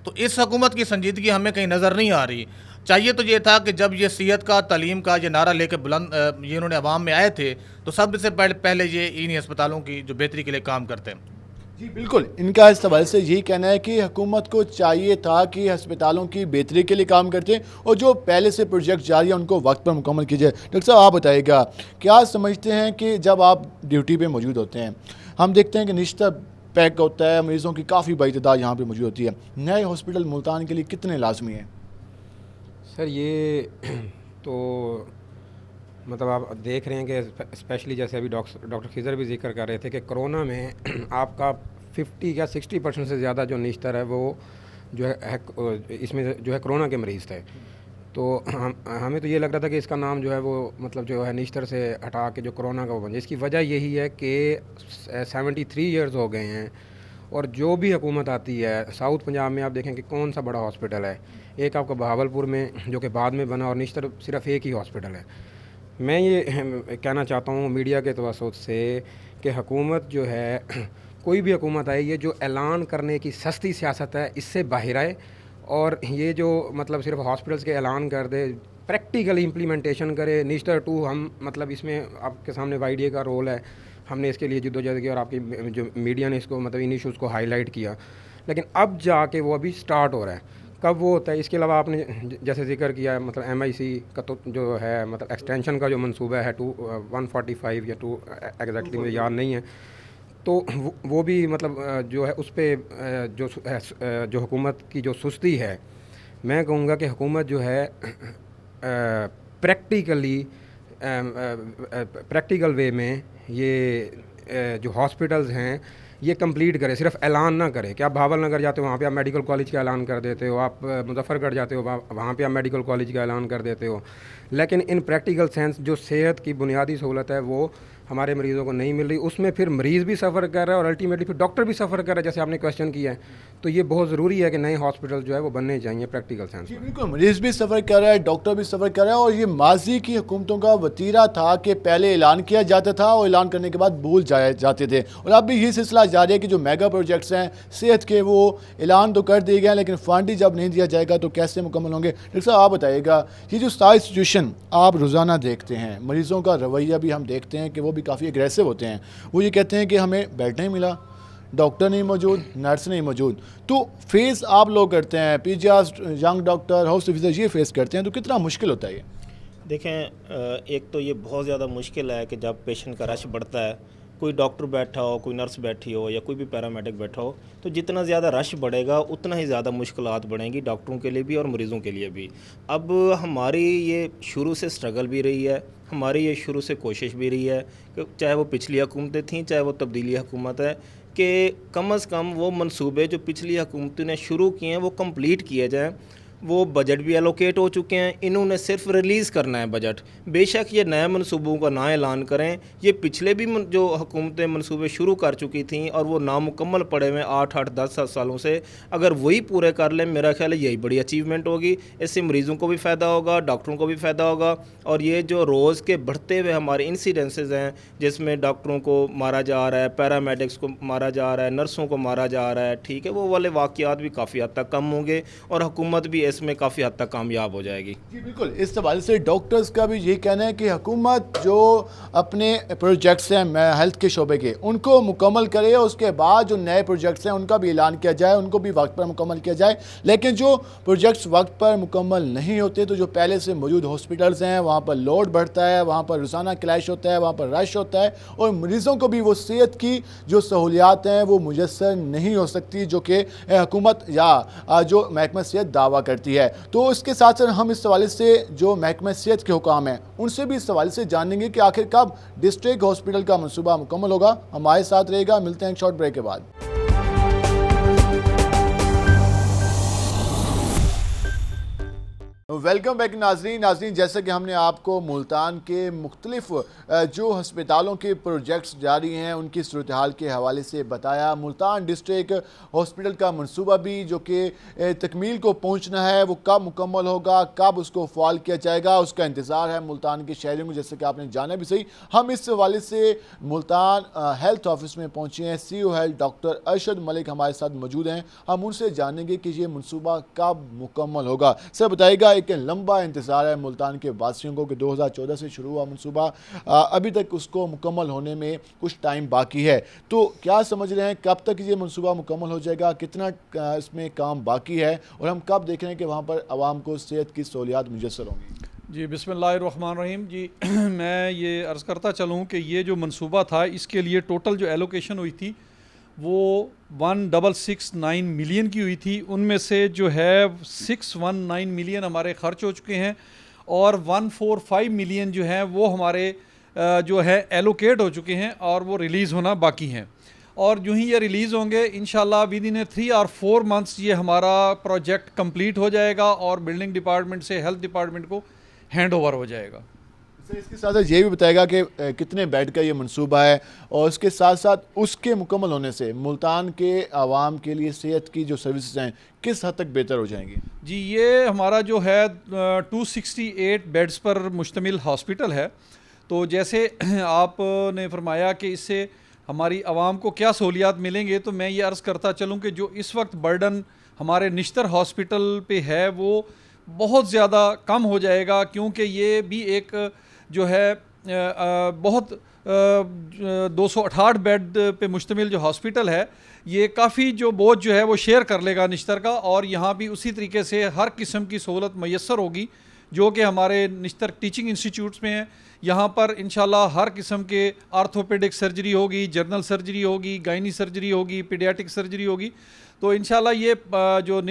तो इस हुकूमत की संजीदगी हमें कहीं नज़र नहीं आ रही। चाहिए तो ये था कि जब ये सेहत का, तालीम का ये नारा लेकर बुलंद ये उन्होंने आवाम में आए थे तो सबसे पहले ये इन्हीं अस्पतालों की जो बेहतरी के लिए काम करते हैं। जी बिल्कुल, इनका इस हवाले से यही कहना है कि हुकूमत को चाहिए था कि अस्पतालों की बेहतरी के लिए काम करते और जो पहले से प्रोजेक्ट जारी है उनको वक्त पर मुकम्मल कीजिए। डॉक्टर साहब आप बताइएगा, क्या समझते हैं कि जब आप ड्यूटी पे मौजूद होते हैं, हम देखते हैं कि निश्चित पैक होता है, मरीज़ों की काफ़ी बड़ी तादाद यहाँ पर मौजूद होती है, नए हॉस्पिटल मुल्तान के लिए कितने लाजमी हैं? सर ये तो मतलब आप देख रहे हैं कि स्पेशली जैसे अभी डॉक्टर खिज़र भी जिक्र कर रहे थे कि कोरोना में आपका 50 या 60% से ज़्यादा जो निश्तर है वो जो है इसमें जो है कोरोना के मरीज़ थे। तो हमें तो ये लग रहा था कि इसका नाम जो है वो मतलब जो है निश्तर से हटा के जो कोरोना का वो बन जाए। इसकी वजह यही है कि 73 ईयर्स हो गए हैं और जो भी हुकूमत आती है साउथ पंजाब में आप देखें कि कौन सा बड़ा हॉस्पिटल है, एक आपका बहावलपुर में जो कि बाद में बना और निश्तर सिर्फ एक ही हॉस्पिटल है। मैं ये कहना चाहता हूँ मीडिया के तवज्जुह से कि हुकूमत जो है, कोई भी हुकूमत आए, ये जो ऐलान करने की सस्ती सियासत है इससे बाहर आए और ये जो मतलब सिर्फ हॉस्पिटल्स के ऐलान कर दे, प्रैक्टिकली इम्प्लीमेंटेशन करे। निश्तर 2 हम मतलब इसमें आपके सामने वाइडीए का रोल है, हमने इसके लिए जद्दोजहद की और आपकी जो मीडिया ने इसको मतलब इन इशूज़ को हाईलाइट किया, लेकिन अब जाके वो अभी स्टार्ट हो रहा है। कब वो होता है? इसके अलावा आपने जैसे जिक्र किया है मतलब MIC का तो जो है मतलब एक्सटेंशन का जो मंसूबा है 145 या 2 एग्जैक्टली मुझे याद नहीं है, तो वो भी मतलब जो है उस पर जो हुकूमत की जो सुस्ती है, मैं कहूँगा कि हुकूमत जो है प्रैक्टिकल वे में ये जो हॉस्पिटल्स हैं ये कंप्लीट करे, सिर्फ ऐलान ना करे कि आप भावल नगर जाते हो वहाँ पे आप मेडिकल कॉलेज का ऐलान कर देते हो, आप मुजफ्फरगढ़ जाते हो वहाँ पे आप मेडिकल कॉलेज का ऐलान कर देते हो, लेकिन इन प्रैक्टिकल सेंस जो सेहत की बुनियादी सहूलत है वो हमारे मरीज़ों को नहीं मिल रही। उसमें फिर मरीज़ भी सफ़र कर रहा है और अल्टीमेटली फिर डॉक्टर भी सफ़र कर रहा है, जैसे आपने क्वेश्चन किया है। तो ये बहुत ज़रूरी है कि नए हॉस्पिटल जो है वो बनने चाहिए प्रैक्टिकल सेंस में। बिल्कुल, मरीज़ भी सफ़र कर रहा है, डॉक्टर भी सफ़र कर रहा है और ये माजी की हुकूमतों का वतीरा था कि पहले ऐलान किया जाता था और ऐलान करने के बाद भूल जाते थे। और अब भी ये सिलसिला जारी है कि जो मेगा प्रोजेक्ट्स हैं सेहत के वो ऐलान तो कर दिए गए हैं, लेकिन फंड ही जब नहीं दिया जाएगा तो कैसे मुकम्मल होंगे? डॉक्टर साहब आप बताइएगा, ये जो सारी सिचुएशन आप रोज़ाना देखते हैं, मरीज़ों का रवैया भी हम देखते हैं कि वो भी काफ़ी एग्रेसिव होते हैं। वो ये कहते हैं कि हमें बेड नहीं मिला, डॉक्टर नहीं मौजूद, नर्स नहीं मौजूद। तो फेस आप लोग करते हैं, पीजीआर्स, यंग डॉक्टर, हाउस ऑफिसर ये फेस करते हैं, तो कितना मुश्किल होता है ये? देखें, एक तो ये बहुत ज़्यादा मुश्किल है कि जब पेशेंट का रश बढ़ता है कोई डॉक्टर बैठा हो, कोई नर्स बैठी हो या कोई भी पैरामेडिक बैठा हो, तो जितना ज़्यादा रश बढ़ेगा उतना ही ज़्यादा मुश्किलात बढ़ेंगी डॉक्टरों के लिए भी और मरीज़ों के लिए भी। अब हमारी ये शुरू से स्ट्रगल भी रही है, हमारी ये शुरू से कोशिश भी रही है कि चाहे वो पिछली हुकूमतें थीं, चाहे वो तब्दीली हुकूमत है, कि कम अज़ कम वो मंसूबे जो पिछली हुकूमतों ने शुरू किए हैं वो कंप्लीट किए जाएँ। वो बजट भी एलोकेट हो चुके हैं, इन्होंने सिर्फ रिलीज़ करना है बजट। बेशक ये नए मनसूबों का ना ऐलान करें, ये पिछले भी जो हुकूमतें मनसूबे शुरू कर चुकी थीं और वो नामुकम्मल पड़े हुए 8-8, 10 सालों से, अगर वही पूरे कर लें, मेरा ख्याल है यही बड़ी अचीवमेंट होगी। इससे मरीज़ों को भी फ़ायदा होगा, डॉक्टरों को भी फ़ायदा होगा। और ये जो रोज़ के बढ़ते हुए हमारे इंसिडेंसेस हैं, जिसमें डॉक्टरों को मारा जा रहा है, पैरामेडिक्स को मारा जा रहा है, नर्सों को मारा जा रहा है, ठीक है, वो वाले वाक़यात भी काफ़ी हद तक कम होंगे और हुकूमत भी इसमें काफ़ी हद तक कामयाब हो जाएगी। जी बिल्कुल, इस हवाले से डॉक्टर्स का भी यही कहना है कि हुकूमत जो अपने प्रोजेक्ट्स हैं हेल्थ के शोबे के, उनको मुकम्मल करे, उसके बाद जो नए प्रोजेक्ट्स हैं उनका भी ऐलान किया जाए, उनको भी वक्त पर मुकम्मल किया जाए। लेकिन जो प्रोजेक्ट्स वक्त पर मुकम्मल नहीं होते तो जो पहले से मौजूद हॉस्पिटल्स हैं वहाँ पर लोड बढ़ता है, वहाँ पर रोज़ाना क्लैश होता है, वहाँ पर रश होता है और मरीज़ों को भी वो सेहत की जो सहूलियात हैं वो मुयस्सर नहीं हो सकती जो कि हुकूमत या जो महकमा सेहत दावा करती है। तो इसके साथ साथ हम इस हवाले से जो महकमा सेहत के हुकाम हैं उनसे भी इस हवाले से जानेंगे कि आखिर कब डिस्ट्रिक्ट हॉस्पिटल का मनसूबा मुकम्मल होगा। हमारे साथ रहेगा, मिलते हैं एक शॉर्ट ब्रेक के बाद। वेलकम बैक नाजरीन, जैसे कि हमने आपको मुल्तान के मुख्तलिफ जो हस्पतालों के प्रोजेक्ट्स जारी हैं उनकी सूरत हाल के हवाले से बताया। मुल्तान डिस्ट्रिक्ट हॉस्पिटल का मनसूबा भी जो कि तकमील को पहुंचना है, वो कब मुकम्मल होगा, कब उसको फ़ाल किया जाएगा, उसका इंतज़ार है मुल्तान के शहरियों को। जैसे कि आपने जाना भी सही, हम इस हवाले से मुल्तान हेल्थ ऑफिस में पहुँचे हैं। CEO health doctor Arshad Malik हमारे साथ मौजूद हैं। हम उनसे जानेंगे कि ये मनसूबा कब मुकम्मल होगा। सर बताइएगा, एक लंबा इंतज़ार है मुल्तान के वासियों को कि 2014 से शुरू हुआ मनसूबा, अभी तक उसको मुकम्मल होने में कुछ टाइम बाकी है, तो क्या समझ रहे हैं कब तक ये मनसूबा मुकम्मल हो जाएगा, कितना इसमें काम बाकी है और हम कब देख रहे हैं कि वहाँ पर आवाम को सेहत की सहूलियात मुयस्सर होंगी? जी बिस्मिल्लाहिर्रहमानिर्रहीम। जी मैं ये अर्ज़ करता चलूँ कि ये जो मनसूबा था इसके लिए टोटल जो एलोकेशन हुई थी वो 1669 मिलियन की हुई थी। उनमें से जो है 619 मिलियन हमारे ख़र्च हो चुके हैं और 145 मिलियन जो हैं वो हमारे जो है एलोकेट हो चुके हैं और वो रिलीज़ होना बाकी हैं। और यूँ ही ये रिलीज़ होंगे इंशाल्लाह विद इन 3 और 4 मंथ्स ये हमारा प्रोजेक्ट कंप्लीट हो जाएगा और बिल्डिंग डिपार्टमेंट से हेल्थ डिपार्टमेंट को हैंड ओवर हो जाएगा। इसके साथ साथ ये भी बताएगा कि कितने बेड का ये मनसूबा है और उसके साथ साथ उसके मुकम्मल होने से मुल्तान के आवाम के लिए सेहत की जो सर्विसेज हैं किस हद तक बेहतर हो जाएंगी? जी ये हमारा जो है 268 बेड्स पर मुश्तमिल हॉस्पिटल है। तो जैसे आपने फरमाया कि इससे हमारी आवाम को क्या सहूलियात मिलेंगे, तो मैं ये अर्ज़ करता चलूँ कि जो इस वक्त बर्डन हमारे निश्तर हॉस्पिटल पे है वो बहुत ज़्यादा कम हो जाएगा, क्योंकि ये भी एक जो है बहुत 268 बेड पे मुश्तमिल जो हॉस्पिटल है, ये काफ़ी जो बोझ जो है वो शेयर कर लेगा निश्तर का। और यहाँ भी उसी तरीके से हर किस्म की सहूलत मैसर होगी जो कि हमारे निश्तर टीचिंग इंस्टीट्यूट्स में है। यहाँ पर इंशाल्लाह हर किस्म के आर्थोपेडिक सर्जरी होगी, जनरल सर्जरी होगी, गायनी सर्जरी होगी, पीडियाटिक सर्जरी होगी। तो इंशाल्लाह ये जो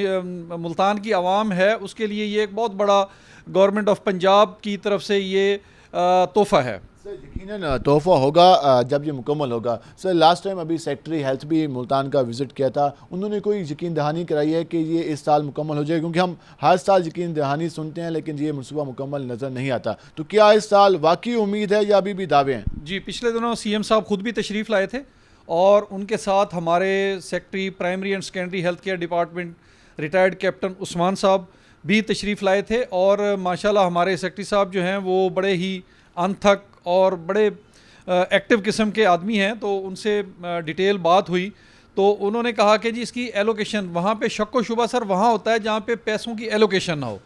मुल्तान की आवाम है उसके लिए ये एक बहुत बड़ा गवर्नमेंट ऑफ पंजाब की तरफ से ये तोहफ़ा है। सर यकीनन तोहफ़ा होगा जब ये मुकम्मल होगा। सर लास्ट टाइम अभी सेक्रेटरी हेल्थ भी मुल्तान का विज़िट किया था, उन्होंने कोई यकीन दहानी कराई है कि ये इस साल मुकम्मल हो जाए? क्योंकि हम हर साल यकीन दहानी सुनते हैं लेकिन ये मनसूबा मुकम्मल नज़र नहीं आता, तो क्या इस साल वाकई उम्मीद है या अभी भी दावे हैं? जी पिछले दिनों CM साहब खुद भी तशरीफ़ लाए थे और उनके साथ हमारे secretary primary and secondary health care department retired captain Usman साहब भी तशरीफ़ लाए थे। और माशाल्लाह हमारे सेक्रेटरी साहब जो हैं वो बड़े ही अनथक और बड़े एक्टिव किस्म के आदमी हैं, तो उनसे डिटेल बात हुई तो उन्होंने कहा कि जी इसकी एलोकेशन वहाँ पे शक व शुबा सर वहाँ होता है जहाँ पे पैसों की एलोकेशन ना हो।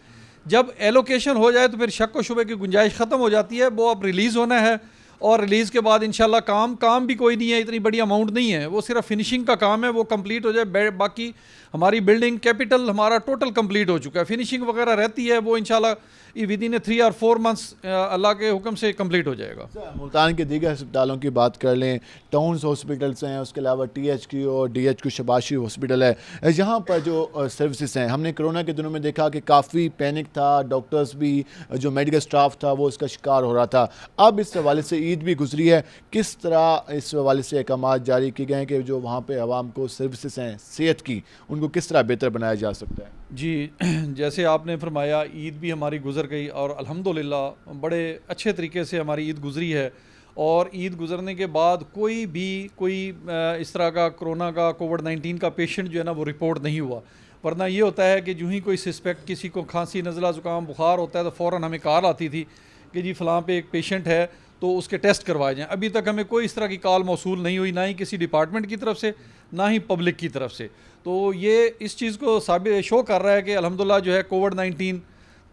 जब एलोकेशन हो जाए तो फिर शक व शुबे की गुंजाइश ख़त्म हो जाती है, वो अब रिलीज़ होना है और रिलीज़ के बाद इंशाल्लाह काम भी कोई नहीं है, इतनी बड़ी अमाउंट नहीं है, वो सिर्फ फिनिशिंग का काम है, वो कंप्लीट हो जाए। बाकी हमारी बिल्डिंग कैपिटल हमारा टोटल कंप्लीट हो चुका है, फिनिशिंग वगैरह रहती है, वो इंशाल्लाह विद इन 3 और 4 मंथ्स अल्लाह के हुक्म से कंप्लीट हो जाएगा। मुल्तान के दीगर अस्पतालों की बात कर लें, टाउन्स हॉस्पिटल्स हैं, उसके अलावा THQ और DHQ शबाशी हॉस्पिटल है, यहाँ पर जो सर्विसेज हैं, हमने कोरोना के दिनों में देखा कि काफ़ी पैनिक था, डॉक्टर्स भी, जो मेडिकल स्टाफ था वो इसका शिकार हो रहा था। अब इस हवाले से ईद भी गुजरी है, किस तरह इस हवाले से अहकाम जारी किए गए हैं कि जो वहाँ पे आवाम को सर्विसेज हैं सेहत की, उनको किस तरह बेहतर बनाया जा सकता है? जी, जैसे आपने फरमाया, ईद भी हमारी गुजर गई और अल्हम्दुलिल्लाह बड़े अच्छे तरीके से हमारी ईद गुजरी है। और ईद गुजरने के बाद कोई इस तरह का कोरोना का कोविड-19 का पेशेंट जो है ना वो रिपोर्ट नहीं हुआ। वरना ये होता है कि जो ही कोई सस्पेक्ट किसी को खांसी, नज़ला, ज़ुकाम, बुखार होता है तो फ़ौरन हमें कॉल आती थी कि जी फ़लाँ पे एक पेशेंट है तो उसके टेस्ट करवाए जाएँ। अभी तक हमें कोई इस तरह की कॉल मौसूल नहीं हुई, ना ही किसी डिपार्टमेंट की तरफ से, ना ही पब्लिक की तरफ से। तो ये इस चीज़ को शो कर रहा है कि अल्हम्दुलिल्लाह जो है कोविड-19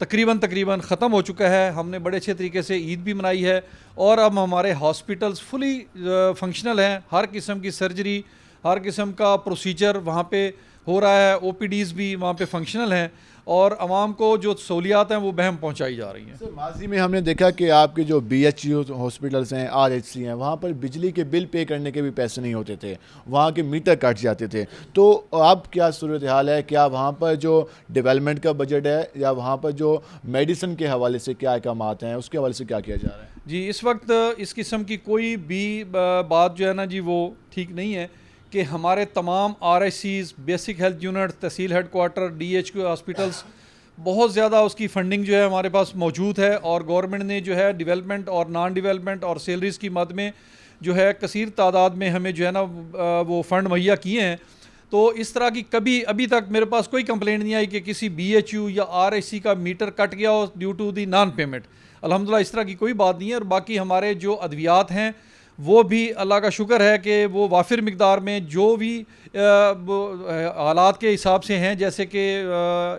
तकरीबन ख़त्म हो चुका है। हमने बड़े अच्छे तरीके से ईद भी मनाई है और अब हमारे हॉस्पिटल्स फुली फंक्शनल हैं। हर किस्म की सर्जरी, हर किस्म का प्रोसीजर वहाँ पे हो रहा है, OPDs भी वहाँ पे फंक्शनल हैं और आवाम को जो सहूलियात हैं वो बहम पहुँचाई जा रही हैं। सर, माजी में हमने देखा कि आपके जो BHU हॉस्पिटल्स हैं, RHC हैं, वहाँ पर बिजली के बिल पे करने के भी पैसे नहीं होते थे, वहाँ के मीटर कट जाते थे। तो अब क्या सूरत हाल है? क्या वहाँ पर जो डेवलपमेंट का बजट है या वहाँ पर जो मेडिसिन के हवाले से क्या अहकाम हैं, उसके हवाले से क्या किया जा रहा है? जी, इस वक्त इस किस्म की कोई भी बात जो है ना जी वो ठीक नहीं है कि हमारे तमाम RICs, बेसिक हेल्थ यूनिट, तहसील हेडकोार्टर, DHQ हॉस्पिटल्स, बहुत ज़्यादा उसकी फ़ंडिंग जो है हमारे पास मौजूद है और गवर्नमेंट ने जो है डेवलपमेंट और नॉन डेवलपमेंट और सैलरीज़ की मद में जो है कसीर तादाद में हमें जो है ना वो फ़ंड मुहैया किए हैं। तो इस तरह की कभी अभी तक मेरे पास कोई कंप्लेंट नहीं आई कि किसी BHU या RIC का मीटर कट गया हो due to the non payment. अल्हम्दुलिल्लाह इस तरह की कोई बात नहीं है। और बाकी हमारे जो अद्वियात हैं वो भी अल्लाह का शुक्र है कि वो वाफिर मिकदार में जो भी हालात के हिसाब से हैं, जैसे कि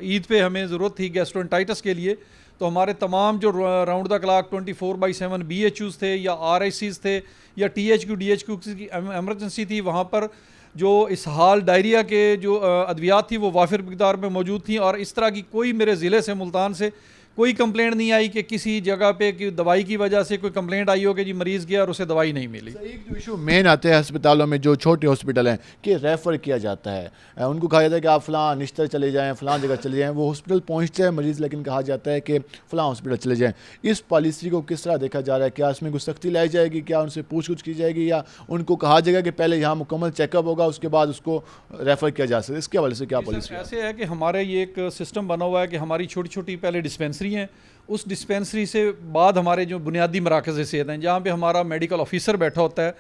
ईद पे हमें ज़रूरत थी गैस्ट्रोएंटाइटिस के लिए, तो हमारे तमाम जो राउंड द क्लॉक 24/7 BHUs थे या RICs थे या THQ DHQ की एमरजेंसी थी, वहाँ पर जो इसहाल डायरिया के जो अद्वियात थी वो वाफिर मिकदार में मौजूद थी। और इस तरह की कोई मेरे ज़िले से, मुल्तान से कोई कंप्लेंट नहीं आई कि किसी जगह पे कि दवाई की वजह से कोई कंप्लेंट आई हो कि जी मरीज़ गया और उसे दवाई नहीं मिली। एक जो इशू मेन आते हैं अस्पतालों में, जो छोटे हॉस्पिटल हैं, कि रेफ़र किया जाता है, उनको कहा जाता है कि आप फ़लाँ निश्तर चले जाएँ, फ़लाँ जगह चले जाएँ। वो हॉस्पिटल पहुँचते हैं मरीज़, लेकिन कहा जाता है कि फ़लाँ हॉस्पिटल चले जाएँ। इस पॉलिसी को किस तरह देखा जा रहा है? क्या इसमें कुछ सख्ती लाई जाएगी? क्या उनसे पूछ-गुछ की जाएगी या उनको कहा जाएगा कि पहले यहाँ मुकम्मल चेकअप होगा, उसके बाद उसको रेफ़र किया जा सकता है? इसके हवाले से क्या पॉलिसी? ऐसे है कि हमारे ये एक सिस्टम बना हुआ है कि हमारी छोटी छोटी पहले डिस्पेंसरी हैं, उस डिस्पेंसरी से बाद हमारे जो बुनियादी मराकज़ सेहत हैं जहाँ पे हमारा मेडिकल ऑफिसर बैठा होता है,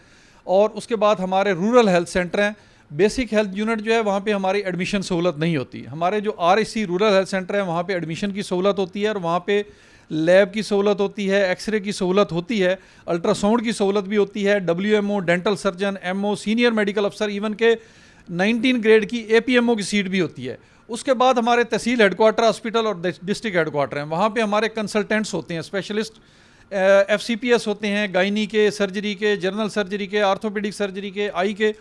और उसके बाद हमारे रूरल हेल्थ सेंटर हैं। बेसिक हेल्थ यूनिट जो है वहाँ पे हमारी एडमिशन सहूलत नहीं होती। हमारे जो RIC रूरल हेल्थ सेंटर है वहाँ पे एडमिशन की सहूलत होती है और वहाँ पे लैब की सहूलत होती है, एक्सरे की सहूलत होती है, अल्ट्रासाउंड की सहूलत भी होती है, WMO, dental surgeon, MO, senior medical अफसर, इवन के 19 ग्रेड की APMO की सीट भी होती है। उसके बाद हमारे तहसील हेडकोार्टर हॉस्पिटल और डिस्ट्रिक्ट हेडकोार्टर हैं, वहाँ पे हमारे कंसल्टेंट्स होते हैं, स्पेशलिस्ट FCPS होते हैं, गायनी के, सर्जरी के, जनरल सर्जरी के, आर्थोपेडिक सर्जरी के, आई के।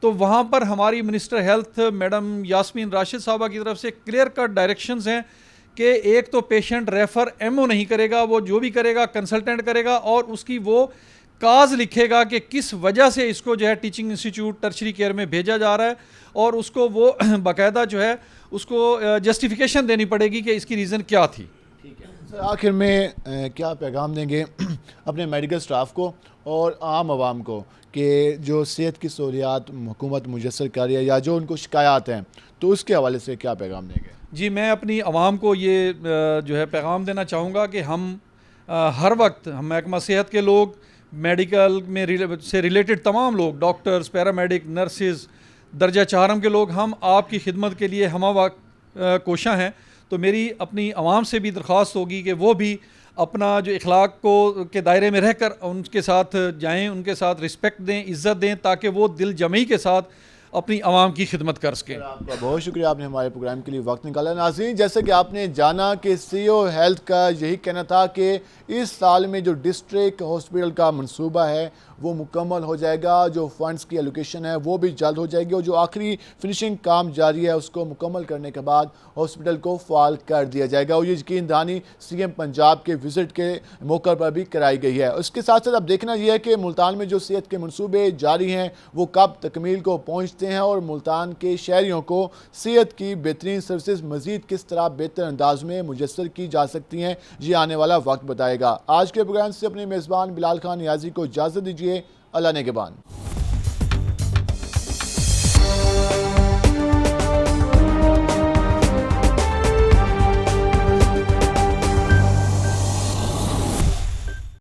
तो वहाँ पर हमारी minister health madam Yasmin Rashid साहबा की तरफ से क्लियर कट डायरेक्शंस हैं कि एक तो पेशेंट रेफ़र MO नहीं करेगा, वो जो भी करेगा कंसल्टेंट करेगा और उसकी वो काज लिखेगा कि किस वजह से इसको जो है टीचिंग इंस्टीट्यूट टर्शरी केयर में भेजा जा रहा है, और उसको वो बाकायदा जो है उसको जस्टिफिकेशन देनी पड़ेगी कि इसकी रीज़न क्या थी। ठीक है सर, आखिर में क्या पैगाम देंगे अपने मेडिकल स्टाफ को और आम आवाम को कि जो सेहत की सहूलियात हुकूमत मुयस्सर कर रही है या जो उनको शिकायत हैं, तो उसके हवाले से क्या पैगाम देंगे? जी, मैं अपनी आवाम को ये जो है पैगाम देना चाहूँगा कि हम हर वक्त, हम महकमा सेहत के लोग, मेडिकल में से रिलेटेड तमाम लोग, डॉक्टर्स, पैरामेडिक, नर्सेज, दर्जा चारम के लोग, हम आपकी खिदमत के लिए हमावक्त कोशां हैं। तो मेरी अपनी आवाम से भी दरख्वास्त होगी कि वो भी अपना जो इखलाक को के दायरे में रहकर उनके साथ जाएं, उनके साथ रिस्पेक्ट दें, इज़्ज़त दें, ताकि वो दिल जमई के साथ अपनी आवाम की खिदमत कर सकें। आपका बहुत शुक्रिया, आपने हमारे प्रोग्राम के लिए वक्त निकाला। नाज़रीन, जैसे कि आपने जाना कि सीईओ हेल्थ का यही कहना था कि इस साल में जो डिस्ट्रिक्ट हॉस्पिटल का मंसूबा है वो मुकम्मल हो जाएगा, जो फंड्स की एलोकेशन है वो भी जल्द हो जाएगी और जो आखिरी फिनिशिंग काम जारी है उसको मुकम्मल करने के बाद हॉस्पिटल को फाल कर दिया जाएगा। और ये यकीन दहानी सीएम पंजाब के विजिट के मौके पर भी कराई गई है। उसके साथ साथ अब देखना यह है कि मुल्तान में जो सेहत के मंसूबे जारी हैं वो कब तकमील को पहुँचते हैं और मुल्तान के शहरियों को सेहत की बेहतरीन सर्विसेज मज़ीद किस तरह बेहतर अंदाज में मुयस्सर की जा सकती हैं, ये आने वाला वक्त बताएगा। आज के प्रोग्राम से अपने मेज़बान बिलाल खान नियाज़ी को इजाज़त दीजिए। अल्लाह नेगहबान।